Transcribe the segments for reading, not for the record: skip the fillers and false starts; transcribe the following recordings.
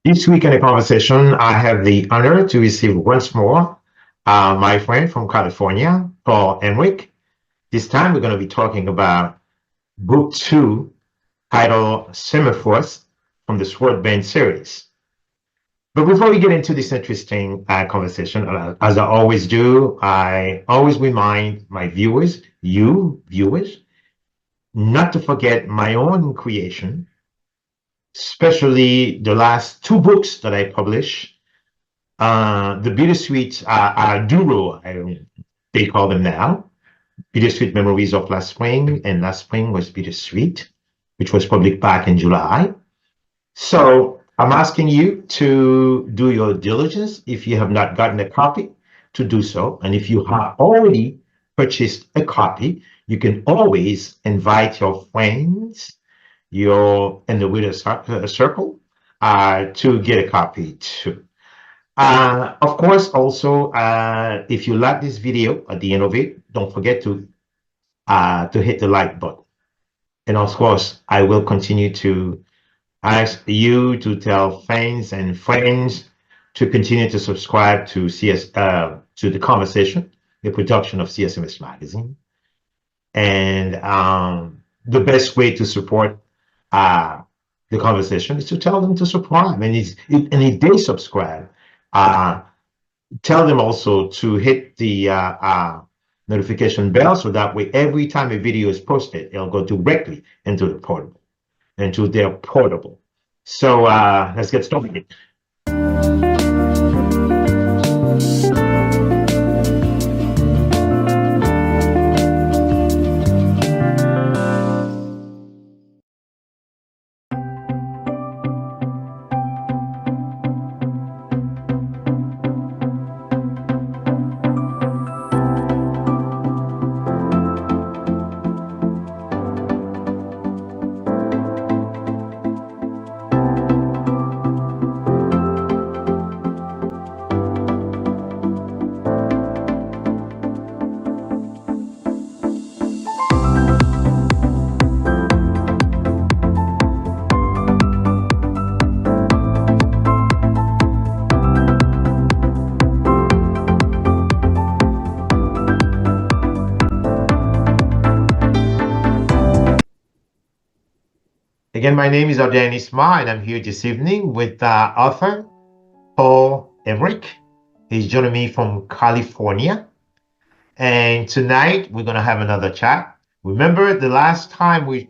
This week in the conversation, I have the honor to receive once more my friend from California, Paul Emerick. This time we're going to be talking about book two, titled Shimmer from the Sword Band series. But before we get into this interesting conversation, as I always do, I always remind my viewers, you viewers, not to forget my own creation, especially the last two books that I published. The bittersweet duo, they call them now, bittersweet memories of last spring, and last spring was bittersweet, which was published back in July. So I'm asking you to do your diligence if you have not gotten a copy to do so. And if you have already purchased a copy, you can always invite your friends, your in the reader circle, to get a copy too. Of course, also, if you like this video at the end of it, don't forget to hit the like button. And of course, I will continue to ask you to tell fans and friends to continue to subscribe to to the conversation, the production of CSMS magazine. And the best way to support the conversation is to tell them to subscribe. And if they subscribe, tell them also to hit the notification bell so that way every time a video is posted, it'll go directly into the portable, into their portable. So let's get started. Again, my name is Ardain Isma, and I'm here this evening with author Paul Emerick. He's joining me from California. And tonight we're going to have another chat. Remember the last time we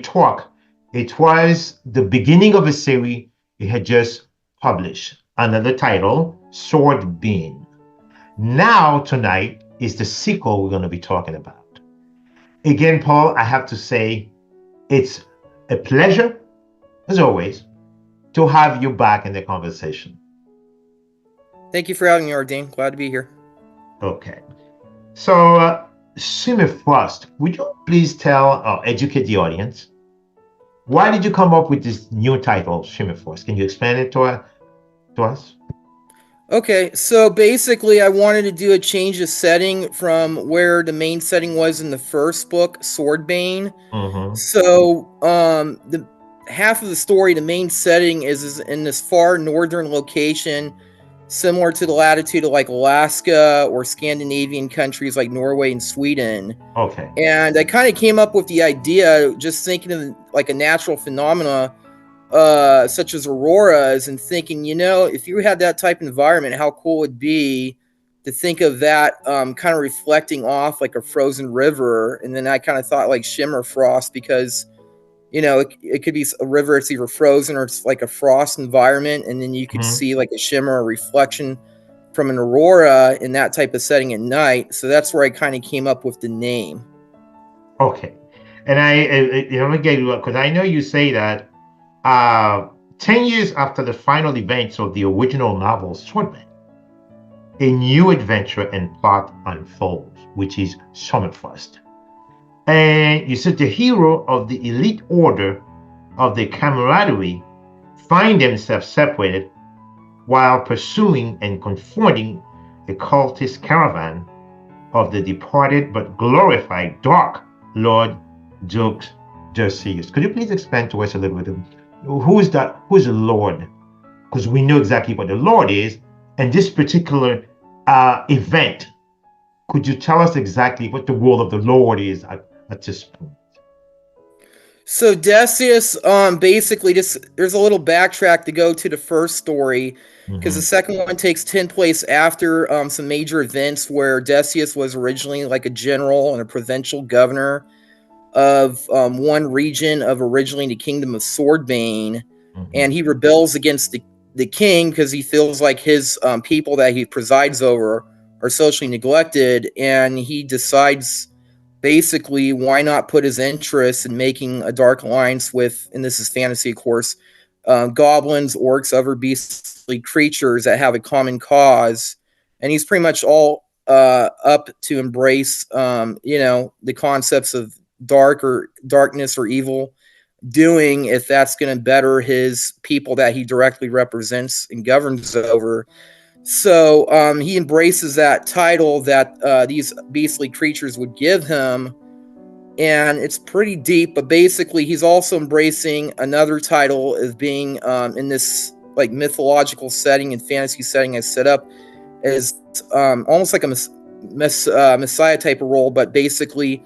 talked, it was the beginning of a series he had just published under the title Sword Bean. Now tonight is the sequel we're going to be talking about. Again, Paul, I have to say it's a pleasure, as always, to have you back in the conversation. Thank you for having me, Ardain. Glad to be here. Okay. So, Shimmer first, would you please tell or educate the audience, why did you come up with this new title, Shimmer first? Can you explain it to us? Okay, so basically I wanted to do a change of setting from where the main setting was in the first book, Swordbane. So the half of the story, the main setting is in this far northern location, similar to the latitude of like Alaska or Scandinavian countries like Norway and Sweden. Okay. And I kind of came up with the idea just thinking of like a natural phenomena such as auroras, and thinking, if you had that type of environment, how cool it would be to think of that kind of reflecting off like a frozen river. And then I kind of thought like shimmer frost, because it could be a river, it's either frozen or it's like a frost environment, and then you could see like a shimmer, a reflection from an aurora in that type of setting at night. So that's where I kind of came up with the name. Okay. And I'm gonna get you up, because I know you say that 10 years after the final events of the original novel Swordman, a new adventure and plot unfolds, which is Summerfrost. And you said the hero of the elite order of the camaraderie find themselves separated while pursuing and confronting a cultist caravan of the departed but glorified Dark Lord Duke Derceus. Could you please explain to us a little bit Who's that? Who's the Lord? Because we know exactly what the Lord is. And this particular event, could you tell us exactly what the role of the Lord is at this point? So Decius, basically, just there's a little backtrack to go to the first story, because the Mm-hmm. second one takes place after some major events where Decius was originally like a general and a provincial governor of one region of originally the kingdom of Swordbane, Mm-hmm. and he rebels against the king because he feels like his people that he presides over are socially neglected, and he decides basically why not put his interests in making a dark alliance with, and this is fantasy of course, goblins, orcs, other beastly creatures that have a common cause, and he's pretty much all up to embrace the concepts of darkness or evil doing if that's going to better his people that he directly represents and governs over. So he embraces that title that these beastly creatures would give him, and it's pretty deep. But basically, he's also embracing another title of being in this like mythological setting and fantasy setting I set up as almost like a messiah type of role, but basically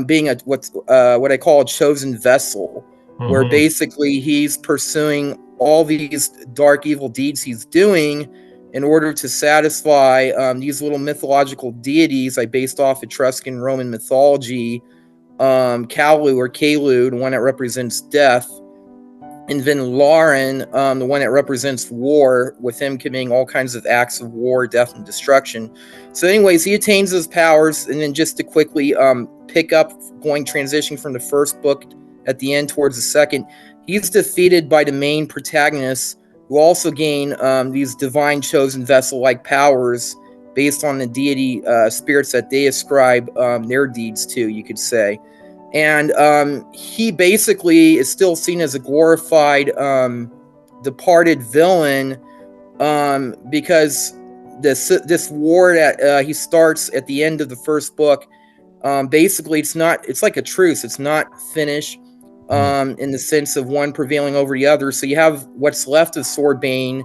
being what I call a chosen vessel, where Mm-hmm. basically he's pursuing all these dark evil deeds he's doing in order to satisfy these little mythological deities I based off Etruscan Roman mythology, Kalu or Kalu, the one that represents death, and then Lauren, the one that represents war, with him committing all kinds of acts of war, death, and destruction. So, anyways, he attains his powers, and then just to quickly pick up, going transition from the first book at the end towards the second, he's defeated by the main protagonists, who also gain these divine chosen vessel-like powers based on the deity spirits that they ascribe their deeds to, you could say. And he basically is still seen as a glorified departed villain, because this war that he starts at the end of the first book, basically it's like a truce. It's not finished in the sense of one prevailing over the other. So you have what's left of Swordbane,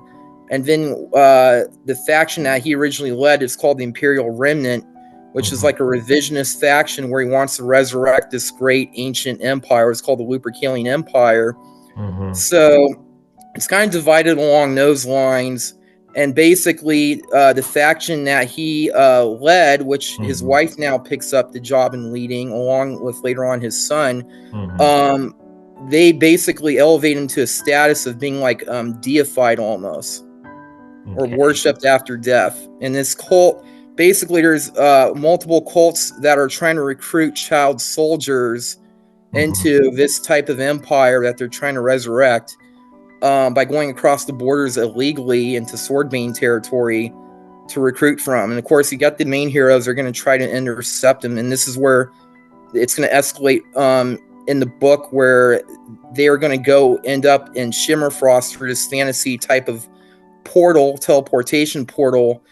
and then the faction that he originally led is called the Imperial Remnant, which is Mm-hmm. like a revisionist faction where he wants to resurrect this great ancient empire. It's called the Lupercalian Empire. Mm-hmm. So it's kind of divided along those lines. And basically, the faction that he led, which his Mm-hmm. wife now picks up the job in leading, along with later on his son, Mm-hmm. they basically elevate him to a status of being like deified almost, or Okay. worshipped after death. And this cult, basically, there's multiple cults that are trying to recruit child soldiers Mm-hmm. into this type of empire that they're trying to resurrect by going across the borders illegally into Swordbane territory to recruit from. And of course, you got the main heroes are going to try to intercept them, and this is where it's going to escalate in the book, where they are going to go end up in Shimmer Frost through this fantasy type of teleportation portal,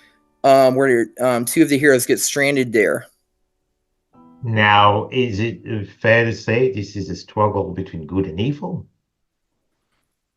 where two of the heroes get stranded there. Now, is it fair to say this is a struggle between good and evil?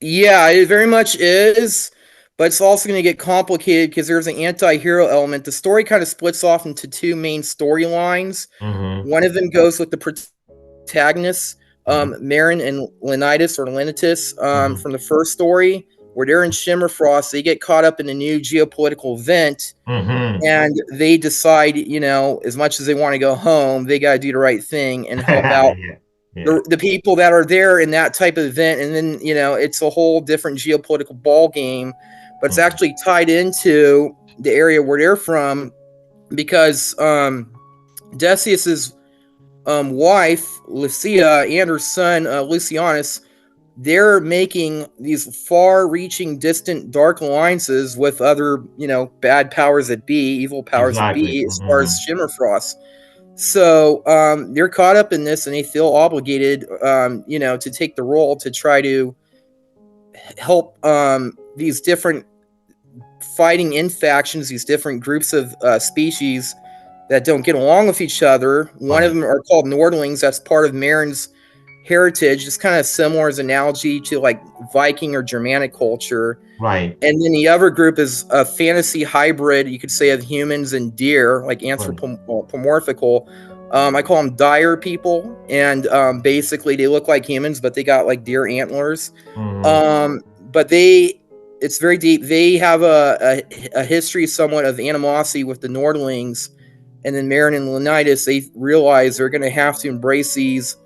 Yeah, it very much is, but it's also going to get complicated because there's an anti-hero element. The story kind of splits off into two main storylines. Mm-hmm. One of them goes with the protagonists, Mm-hmm. Marin and Leonidas or Lenitus, Mm-hmm. from the first story, where they're in Shimmerfrost. They get caught up in a new geopolitical event, Mm-hmm. and they decide, as much as they want to go home, they got to do the right thing and help out Yeah. Yeah. the people that are there in that type of event. And then, it's a whole different geopolitical ball game, but it's Mm-hmm. actually tied into the area where they're from, because Decius's wife, Lucia, and her son, Lucianus, they're making these far-reaching, distant, dark alliances with other, bad powers that be, evil powers that Exactly. be, as far as Mm-hmm. Shimmerfrost. So they're caught up in this, and they feel obligated, to take the role to try to help these different fighting in factions, these different groups of species that don't get along with each other. One of Right. them are called Nordlings. That's part of Marin's heritage. It's kind of similar as analogy to like Viking or Germanic culture. Right. And then the other group is a fantasy hybrid, you could say, of humans and deer, like Right. anthropomorphical. I call them dire people, and basically they look like humans, but they got like deer antlers. Mhm. But it's very deep. They have a history somewhat of animosity with the Nordlings, and then Marin and Leonidas. They realize they're going to have to embrace these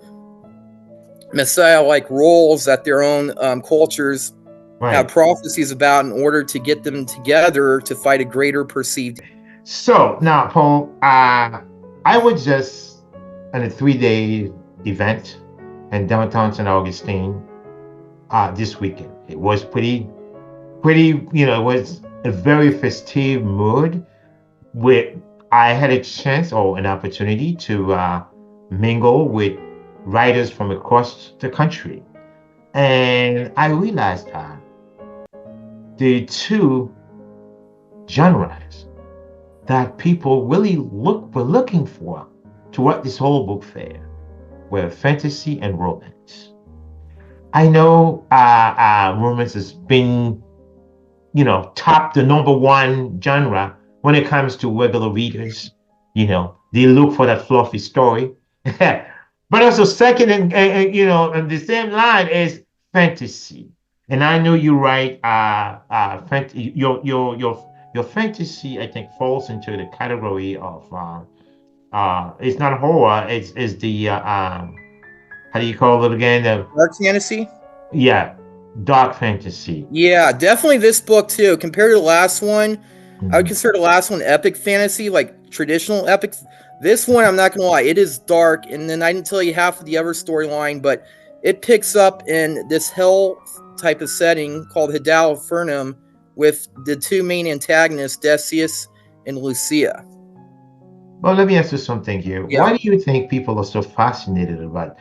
messiah-like roles that their own cultures have Right. prophecies about in order to get them together to fight a greater perceived. So now, Paul, I was just on a 3-day event in downtown St. Augustine this weekend. It was pretty, it was a very festive mood where I had a chance or an opportunity to mingle with writers from across the country. And I realized that the two genres that people really were looking for throughout this whole book fair were fantasy and romance. I know romance has been, top the number one genre when it comes to regular readers. They look for that fluffy story. But also second, and the same line is fantasy. And I know you write your fantasy, I think, falls into the category of it's not horror, it's the how do you call it again? Dark fantasy? Yeah, dark fantasy. Yeah, definitely this book too. Compared to the last one, I would Mhm. consider the last one epic fantasy, like traditional epic. This one, I'm not gonna lie, it is dark, and then I didn't tell you half of the other storyline, but it picks up in this hell type of setting called Hadal Infernum with the two main antagonists, Decius and Lucia. Well, let me ask you something here. Yeah. Why do you think people are so fascinated about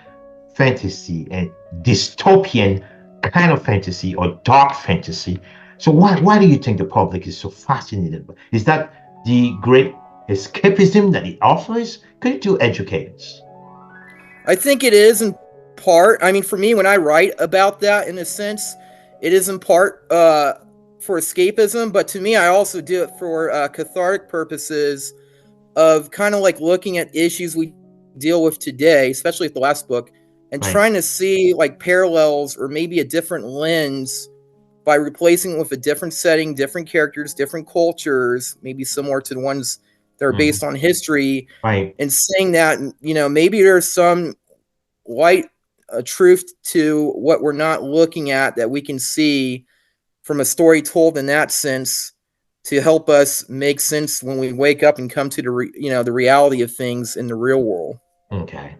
fantasy and dystopian kind of fantasy or dark fantasy? So why do you think the public is so fascinated? Is that the great escapism that it offers? Could you educate us? I think it is in part. I mean, for me, when I write about that, in a sense, it is in part for escapism. But to me, I also do it for cathartic purposes of kind of like looking at issues we deal with today, especially with the last book, and Right. trying to see like parallels or maybe a different lens by replacing it with a different setting, different characters, different cultures, maybe similar to the ones that are Mhm. based on history, Right. and saying that, maybe there's some light, a truth to what we're not looking at that we can see from a story told in that sense to help us make sense when we wake up and come to the reality of things in the real world. Okay.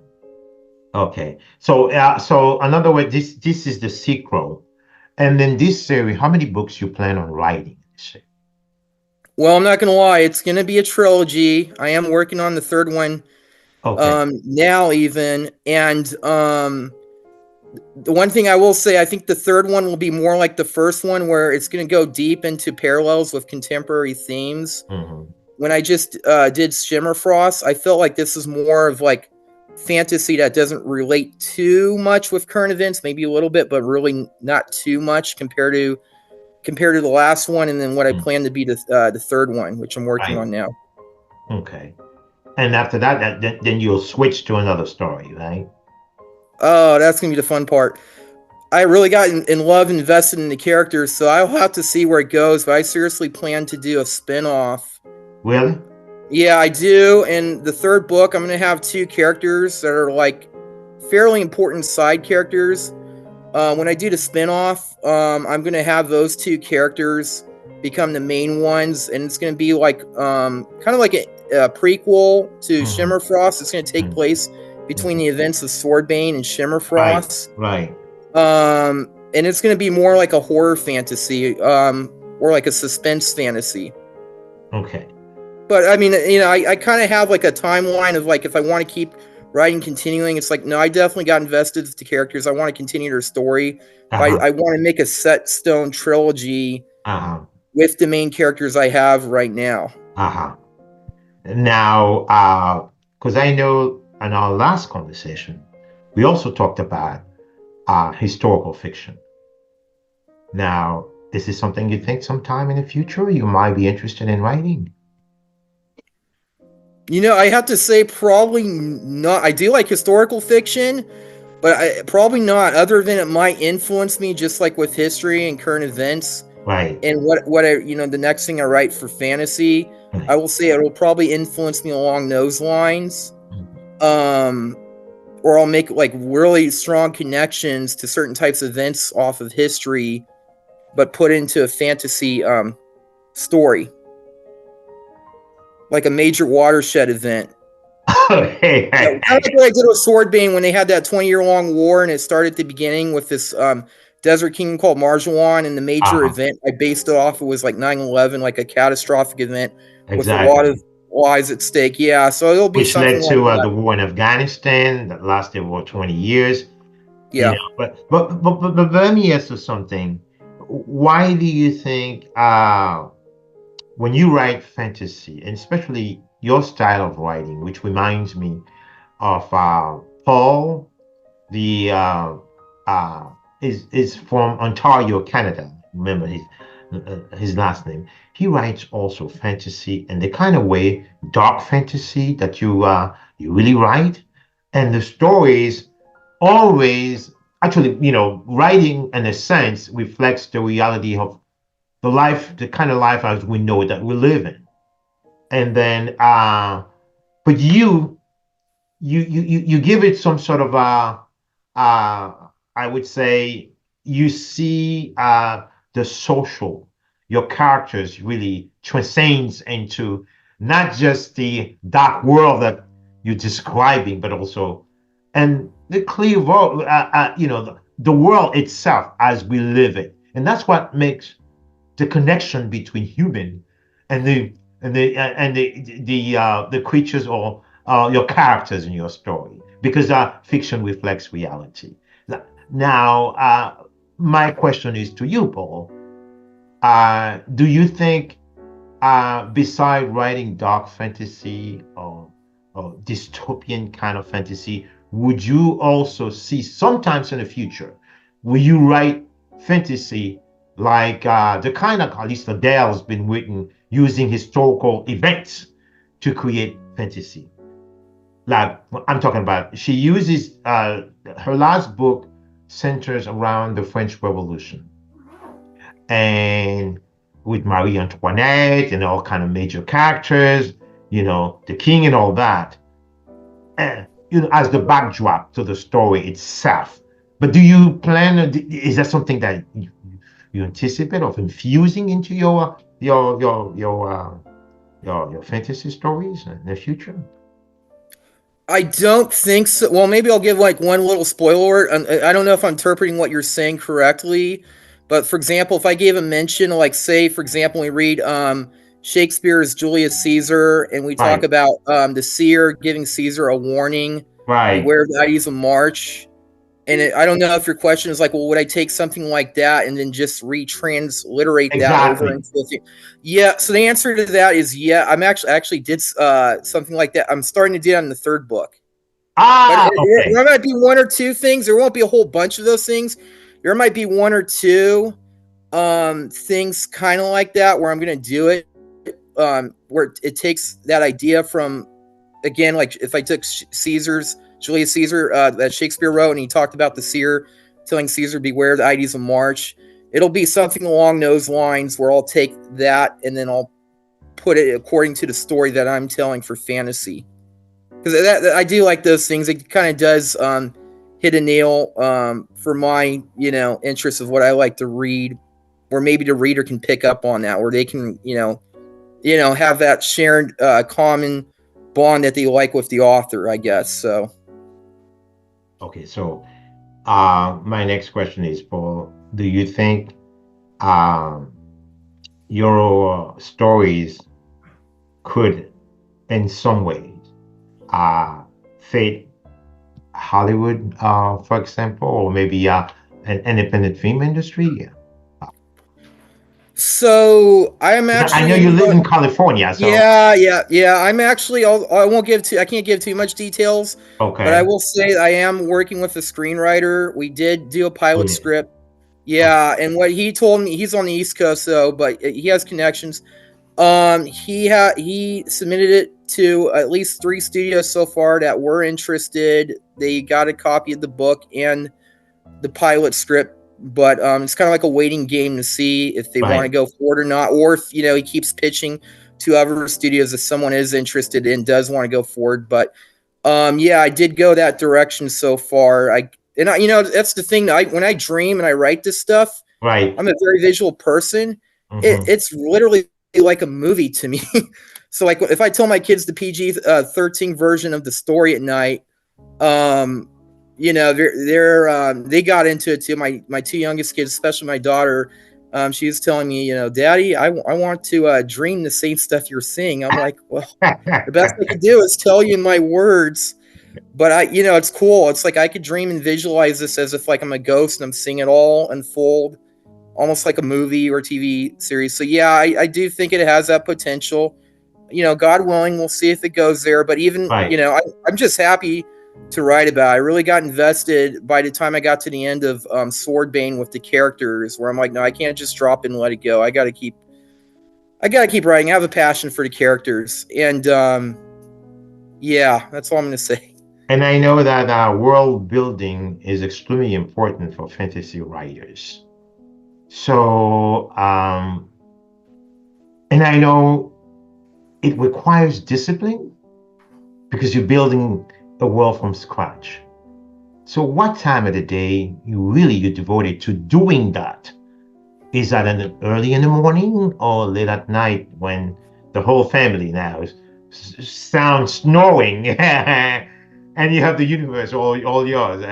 Okay. So another way, this is the sequel, and then this series. How many books you plan on writing? Well, I'm not gonna lie, it's gonna be a trilogy. I am working on the third one Okay. now even, and the one thing I will say, I think the third one will be more like the first one, where it's going to go deep into parallels with contemporary themes. Hmm. When I just did Shimmer Frost, I felt like this is more of like fantasy that doesn't relate too much with current events, maybe a little bit, but really not too much compared to the last one, and then what I plan to be the third one, which I'm working Right. on now. Okay. And after then you'll switch to another story, right? Oh, that's gonna be the fun part. I really got in love invested in the characters, so I'll have to see where it goes. But I seriously plan to do a spin-off. Really? Yeah, I do. In the third book, I'm gonna have two characters that are like fairly important side characters. When I do the spin-off, I'm gonna have those two characters become the main ones, and it's gonna be like kind of like a prequel to Hmm. Shimmer Frost. It's gonna take Hmm. place between the events of Swordbane and Shimmer Right. Frost. Right. And it's gonna be more like a horror fantasy, or like a suspense fantasy. Okay. But I mean, I kind of have like a timeline of like if I want to keep writing, continuing. It's like no, I definitely got invested with the characters. I want to continue their story, but Uh-huh. I want to make a set stone trilogy Uh-huh. with the main characters I have right now. Uh-huh. Now, because I know in our last conversation, we also talked about historical fiction. Now, is this something you think sometime in the future you might be interested in writing? I have to say, probably not. I do like historical fiction, but probably not. Other than it might influence me, just like with history and current events, Right. and the next thing I write for fantasy, I Right. will say it will probably influence me along those lines. Mhm. Um, or I'll make like really strong connections to certain types of events off of history, but put into a fantasy story, like a major watershed event. Okay. Yeah, kind of like what I did with Swordbane when they had that 20-year-long war, and it started at the beginning with this desert king called Marjuan, and the major Uh-huh. event I based it off. It was like 9/11, like a catastrophic event with a lot of Exactly. lives at stake. Yeah, so it'll be Which something led like to that. the war in Afghanistan that lasted over 20 years. You Yeah. know, but let me ask you something. Why do you think when you write fantasy, and especially your style of writing, which reminds me of Paul, the uh, is from Ontario, Canada. Remember his last name. He writes also fantasy and the kind of way dark fantasy that you really write, and the stories always actually writing in a sense reflects the reality of the life, the kind of life as we know it that we live in, and then but you give it some sort of uh, I would say you see the social, your characters really transcends into not just the dark world that you're describing, but also and the clear world, the world itself as we live it, and that's what makes the connection between human and the creatures or your characters in your story, because fiction reflects reality. Now, my question is to you, Paul. Do you think, beside writing dark fantasy or dystopian kind of fantasy, would you also see sometimes in the future, will you write fantasy like the kind of, at least Adele's been written using historical events to create fantasy? Like I'm talking about, she uses her last book centers around the French Revolution and with Marie Antoinette and all kind of major characters, the king and all that, and, as the backdrop to the story itself. But do you plan? Is that something that you anticipate of infusing into your fantasy stories in the future? I don't think so. Well, maybe I'll give like one little spoiler. I don't know if I'm interpreting what you're saying correctly, but for example, if I gave a mention, like say, for example, we read Shakespeare's Julius Caesar, and we talk Right, about the seer giving Caesar a warning, right, beware the ides of March. And I don't know if your question is like, well, would I take something like that and then just retransliterate that over exactly. into the thing? Yeah. So the answer to that is yeah. I actually did something like that. I'm starting to do that in the third book. But Okay, there might be one or two things. There won't be a whole bunch of those things. There might be one or two things kind of like that where I'm gonna do it. Where it takes that idea from, again, like if I took Caesar's Julius Caesar that Shakespeare wrote, and he talked about the seer telling Caesar beware the ides of March. It'll be something along those lines where I'll take that and then I'll put it according to the story that I'm telling for fantasy. Because I do like those things. It kind of does hit a nail for my interest of what I like to read, where maybe the reader can pick up on that, where they can have that shared common bond that they like with the author, I guess. So okay. So, my next question is, Paul, do you think your stories could, in some ways, uh, fit Hollywood, for example, or maybe an independent film industry? So I am I know actually you live in. in California, so Yeah. I'm actually. I won't give too. I can't give too much details, but I okay. will say I am working with a screenwriter. We did do a pilot Yeah. script. Okay. Yeah, and what he told me, he's on the East Coast, though, but he has connections. He submitted it to at least 3 studios so far that were interested. They got a copy of the book and the pilot script, but it's kind of like a waiting game to see if they want to Right. go forward or not, or if he keeps pitching to other studios if someone is interested and does want to go forward. But yeah, I did go that direction so far. That's the thing. When I dream and I write this stuff, Right. I'm a very visual person. Hmm. It's literally like a movie to me. So like if I tell my kids the PG 13 version of the story at night, um, they got into it too. My 2 youngest kids, especially my daughter, she was telling me, Daddy, I want to dream the same stuff you're seeing. I'm like, well, the best I could do is tell you in my words. But it's cool. It's like I could dream and visualize this as if like I'm a ghost and I'm seeing it all unfold, almost like a movie or TV series. So yeah, I do think it has that potential. God willing, we'll see if it goes there. But even Right. I'm just happy to write about. I really got invested by the time I got to the end of Swordbane with the characters, where I'm like, no, I can't just drop it and let it go. I got to keep writing. I have a passion for the characters, and yeah, that's all I'm gonna say. And I know that world building is extremely important for fantasy writers. So, and I know it requires discipline because you're building a world from scratch. So, what time of the day you devoted to doing that? Is that early in the morning or late at night when the whole family now sounds snoring and you have the universe all yours?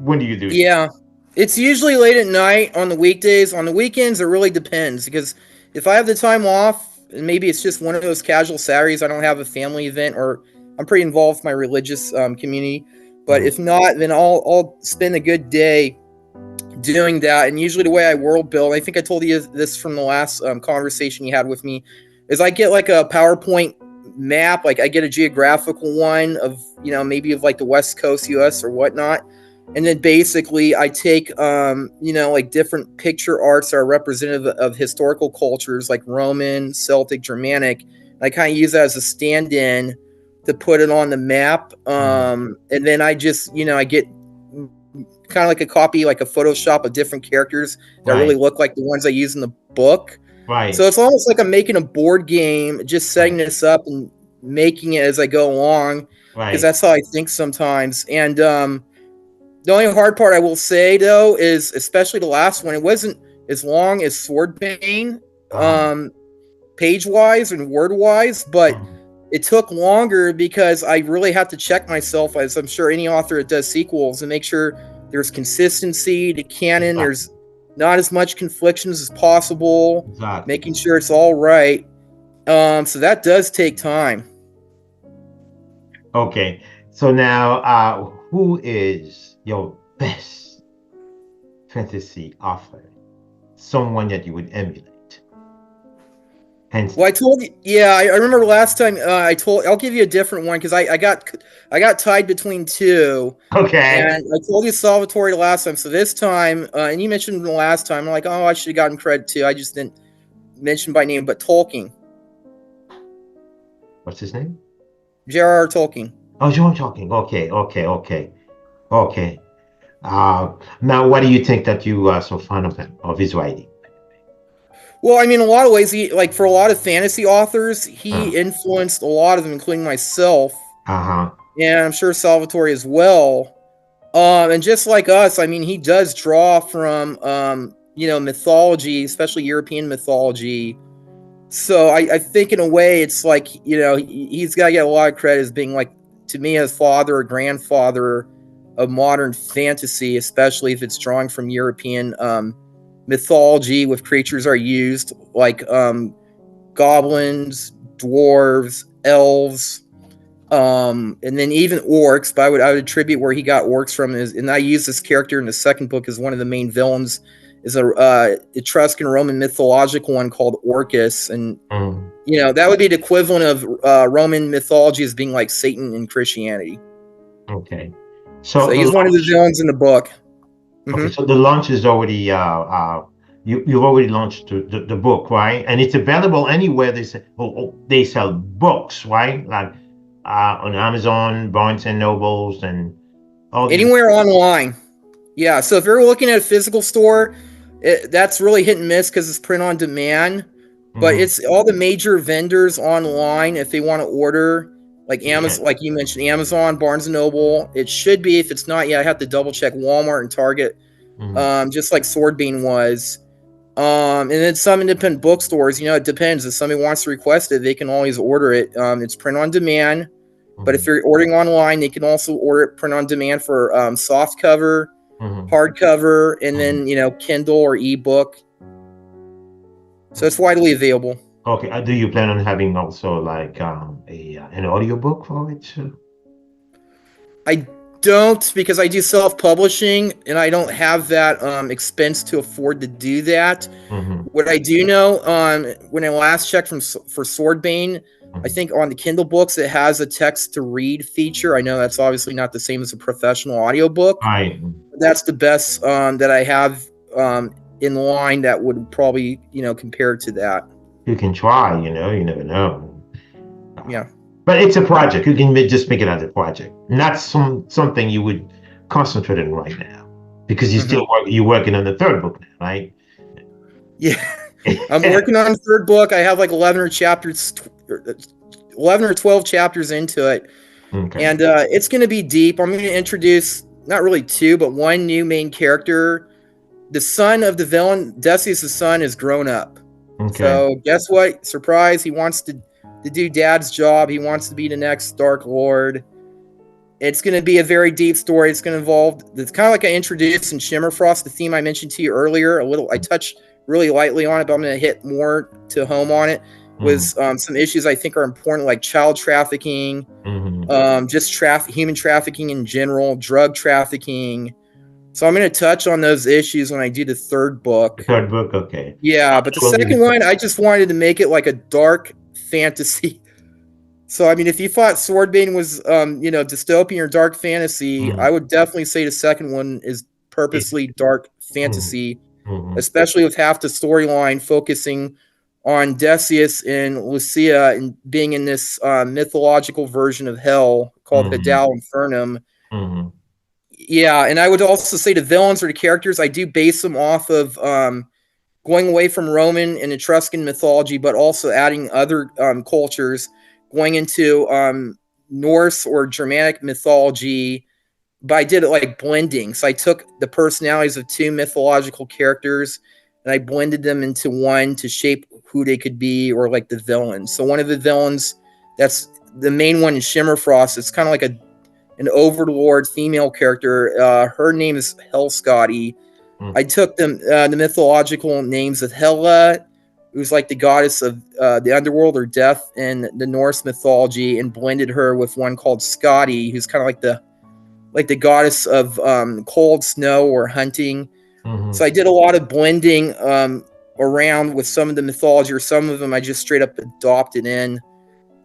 When do you do that? Yeah, it's usually late at night on the weekdays. On the weekends, it really depends because if I have the time off, and maybe it's just one of those casual Saturdays, I don't have a family event, or I'm pretty involved with my religious community. But Mm. if not, then I'll spend a good day doing that. And usually, the way I world build, I think I told you this from the last conversation you had with me, is I get like a PowerPoint map, like I get a geographical one of maybe of like the West Coast U.S. or whatnot, and then basically I take like different picture arts that are representative of historical cultures like Roman, Celtic, Germanic. And I kind of use that as a stand-in to put it on the map, Mm. and then I just I get kind of like a copy, like a Photoshop of different characters that really Right, look like the ones I use in the book. So right, it's almost like I'm making a board game, just setting right, this up and making it as I go along, because right. that's how I think sometimes. And the only hard part I will say though is, especially the last one, it wasn't as long as Swordbane, Uh-huh. page wise and word wise, but Mhm. it took longer because I really have to check myself, as I'm sure any author that does sequels, and make sure there's consistency to canon. Exactly. There's not as much conflictions as possible, Exactly. making sure it's all right. So that does take time. Okay. So now, who is your best fantasy author? Someone that you would emulate. Hands Well, I down. told you, yeah, I remember last time I'll give you a different one because I got tied between two, and Okay. I told you Salvatore the last time. So this time, and you mentioned the last time, I'm like, oh, I should have gotten credit too. I just didn't mention by name, but Tolkien, What's his name? J.R.R. Tolkien. Oh, John talking. Okay. Okay. Okay. Okay. Now, what do you think that you are so fond of him, of his writing? Well, I mean, in a lot of ways, like for a lot of fantasy authors, he Uh, influenced a lot of them, including myself, uh-huh. and I'm sure Salvatore as well. And just like us, I mean, he does draw from mythology, especially European mythology. So I think in a way, it's like he's got to get a lot of credit as being like, to me, as father or grandfather of modern fantasy, especially if it's drawing from European mythology with creatures are used like goblins, dwarves, elves, and then even orcs. But I would attribute where he got orcs from is, and I use this character in the second book as one of the main villains is a Etruscan Roman mythological one called Orcus, and Mm. that would be the equivalent of Roman mythology as being like Satan in Christianity. Okay. So So the he's one of the launch. villains in the book. Okay. Mm-hmm. So the launch is already you've already launched the book, right? And it's available anywhere they say they sell books, right? Like on Amazon, Barnes and Nobles, and all these. Anywhere online. Yeah. So if you're looking at a physical store, that's really hit and miss because it's print on demand. But Mhm. it's all the major vendors online if they want to order, like Yeah. Amazon, like you mentioned, Amazon, Barnes and Noble. It should be. If it's not, I have to double check Walmart and Target, Mhm. just like Swordbane was. And then some independent bookstores, it depends. If somebody wants to request it, they can always order it. It's print on demand. But if Mhm. you're ordering online, they can also order it print on demand for soft cover, Mhm. hardcover, and Mhm. then Kindle or ebook. So it's widely available. Okay. Do you plan on having also like a an audiobook for it too? I don't, because I do self-publishing and I don't have that expense to afford to do that. Mhm. What I do know, when I last checked for Swordbane, I Mhm. think on the Kindle books it has a text to read feature. I know that's obviously not the same as a professional audiobook. Right. That's the best that I have in line that would probably compare to that. You can try, you never know. Yeah. But it's a project. You can just make it as a project, not something you would concentrate on right now, because Mm-hmm. you're working on the third book now, right? Yeah. I'm working on the third book. I have like 11 or 12 chapters into it. Okay. And it's going to be deep. I'm going to introduce not really two, but one new main character. The son of the villain, Decius' son, is grown up. Okay. So guess what? Surprise! He wants to do Dad's job. He wants to be the next Dark Lord. It's going to be a very deep story. It's going to involve. It's kind of like I introduced in Shimmer Frost, the theme I mentioned to you earlier. A little, I touched really lightly on it, but I'm going to hit more to home on it. Hmm. Was some issues I think are important, like child trafficking, Hmm. just human trafficking in general, drug trafficking. So I'm going to touch on those issues when I do the third book. The third book, okay. Yeah, but the Will second be- one, I just wanted to make it like a dark fantasy. So I mean, if you thought Swordbane was, dystopian or dark fantasy, I Mhm. would definitely say the second one is purposely dark Mhm. fantasy, Mhm. especially with half the storyline focusing on Decius and Lucia and being in this mythological version of hell called Mhm. Hadal Infernum. Mhm. Yeah, and I would also say the villains or the characters, I do base them off of going away from Roman and Etruscan mythology, but also adding other cultures, going into Norse or Germanic mythology. But I did it like blending. So I took the personalities of two mythological characters and I blended them into one to shape who they could be, or like the villains. So one of the villains, that's the main one, is Shimmerfrost. It's kind of like an overlord female character. Her name is Hell Scotty. Mhm. I took the mythological names of Hela, who's like the goddess of the underworld or death in the Norse mythology, and blended her with one called Scotty, who's kind of like the goddess of cold, snow, or hunting. So Mhm. I did a lot of blending around with some of the mythology, or some of them I just straight up adopted in.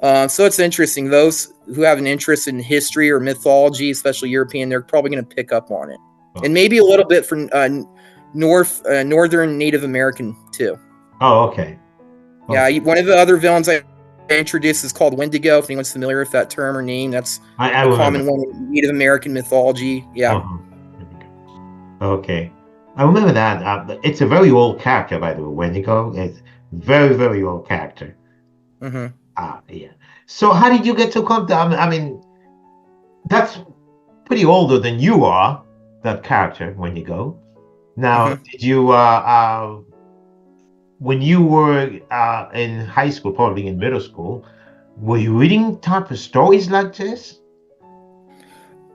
So it's interesting. Those who have an interest in history or mythology, especially European, they're probably going to pick up on it, and maybe a little bit from northern Native American too. Oh, okay. Yeah, Okay. one of the other villains I introduced is called Wendigo. If anyone's familiar with that term or name, that's I a remember. common one in Native American mythology. Yeah. Uh-huh. Okay. I remember that. It's a very old character, by the way. Wendigo. It's very, very old character. Mm-hmm. Yeah. So how did you get to come to? I mean, that's pretty older than you are. That character, Wendigo. Now, Mm-hmm. did you when you were in high school, probably in middle school, were you reading type of stories like this?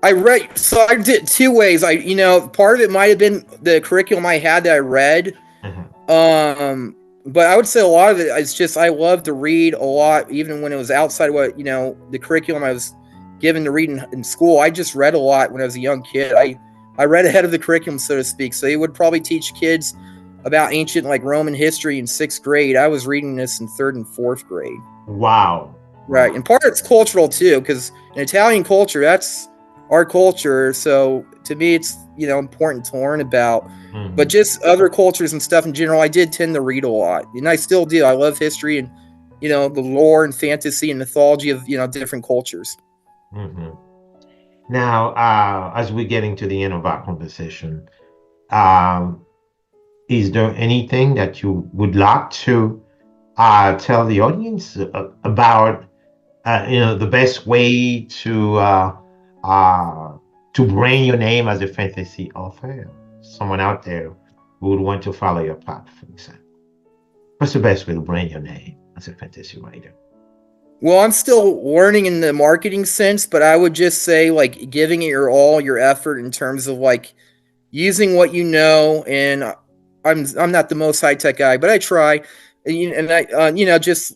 I read, so I did two ways. Part of it might have been the curriculum I had that I read. Uh-huh. Um, but I would say a lot of it is just I love to read a lot, even when it was outside what the curriculum I was given to read in school. I just read a lot when I was a young kid. I read ahead of the curriculum, so to speak. So they would probably teach kids about ancient like Roman history in 6th grade. I was reading this in 3rd and 4th grade. Wow. Right, and part of it's cultural too, because in Italian culture, that's our culture. So to me, it's important to learn about. But just other cultures and stuff in general, I did tend to read a lot, and I still do. I love history and the lore and fantasy and mythology of different cultures. Now, as we're getting to the end of our conversation, um, is there anything that you would like to tell the audience about the best way to brand your name as a fantasy author? Someone out there who would want to follow your path, for example. What's the best way to brand your name as a fantasy writer? Well, I'm still learning in the marketing sense, but I would just say like giving it your all, your effort in terms of like using what you know. And I'm not the most high tech guy, but I try, and I just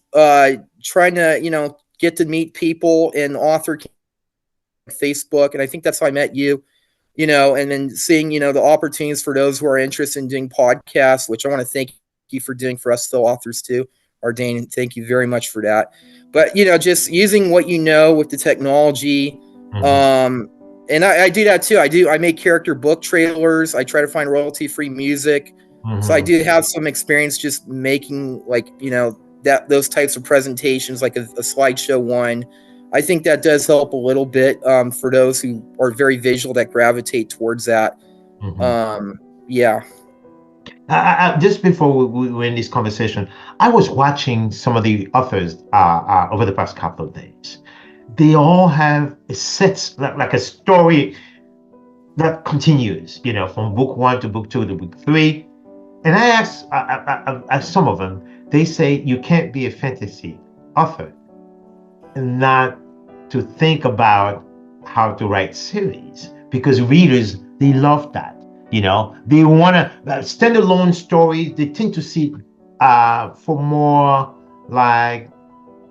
trying to get to meet people and author Facebook, and I think that's how I met you. And then seeing the opportunities for those who are interested in doing podcasts, which I want to thank you for doing for us fellow authors too, Ardain. Thank you very much for that. But just using what with the technology. And I do that too. I make character book trailers. I try to find royalty-free music. So I do have some experience just making those types of presentations, like a slideshow one. I think that does help a little bit for those who are very visual that gravitate towards that. Yeah. Just before we end this conversation, I was watching some of the authors over the past couple of days. They all have a set, like a story that continues, from book 1 to book 2 to book 3. And I asked some of them, they say you can't be a fantasy author and not to think about how to write series, because readers, they love that. They want to standalone stories. They tend to see for more like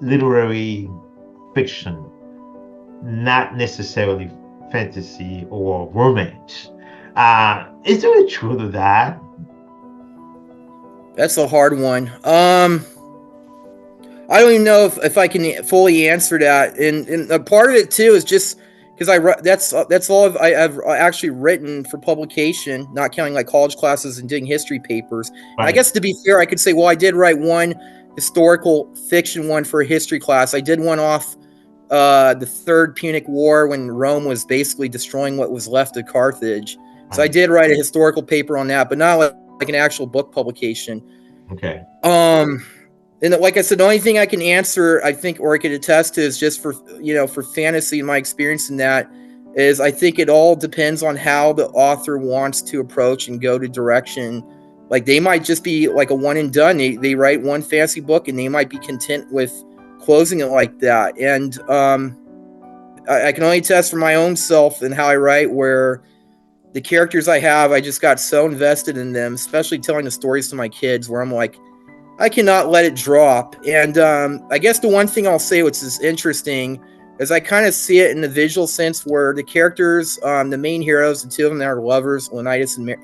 literary fiction, not necessarily fantasy or romance. Is there a truth to that? That's a hard one. I don't even know if I can fully answer that. And a part of it too is just because that's all I've actually written for publication, not counting like college classes and doing history papers. Right. I guess to be fair, I could say, well, I did write one historical fiction one for a history class. I did one off the Third Punic War when Rome was basically destroying what was left of Carthage. So I did write a historical paper on that, but not like an actual book publication. Okay. And like I said, the only thing I can answer, I think, or I could attest to, is just for fantasy and my experience in that is I think it all depends on how the author wants to approach and go to direction. Like they might just be like a one and done. They write one fantasy book and they might be content with closing it like that. And I can only attest for my own self and how I write, where the characters I have, I just got so invested in them, especially telling the stories to my kids, where I'm like, I cannot let it drop. And I guess the one thing I'll say, which is interesting, is I kind of see it in the visual sense where the characters, the main heroes, the two of them that are lovers, Leonidas and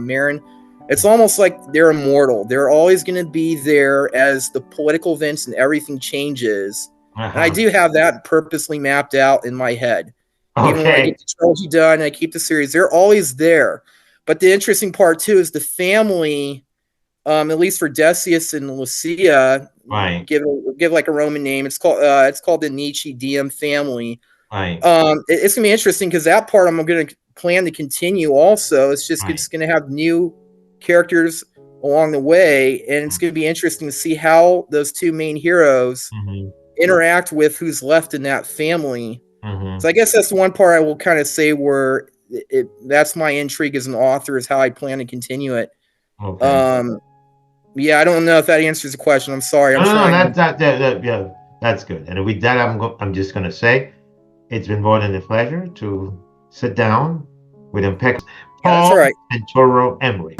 Marin, it's almost like they're immortal. They're always going to be there as the political events and everything changes. And I do have that purposely mapped out in my head. Okay. Even when I get the trilogy done and I keep the series, they're always there. But the interesting part, too, is the family. At least for Decius and Lucia, right. Give like a Roman name. It's called the Nietzsche DM family. Right. It's gonna be interesting because that part I'm gonna plan to continue. Also, it's just it's gonna have new characters along the way, and it's gonna be interesting to see how those two main heroes interact with who's left in that family. So I guess that's the one part I will kind of say where that's my intrigue as an author, is how I plan to continue it. Okay. Yeah, I don't know if that answers the question. I'm sorry. Yeah, that's good. And with that, I'm just gonna say, it's been more than a pleasure to sit down with impeccable Paul That's right. Santoro Emerick.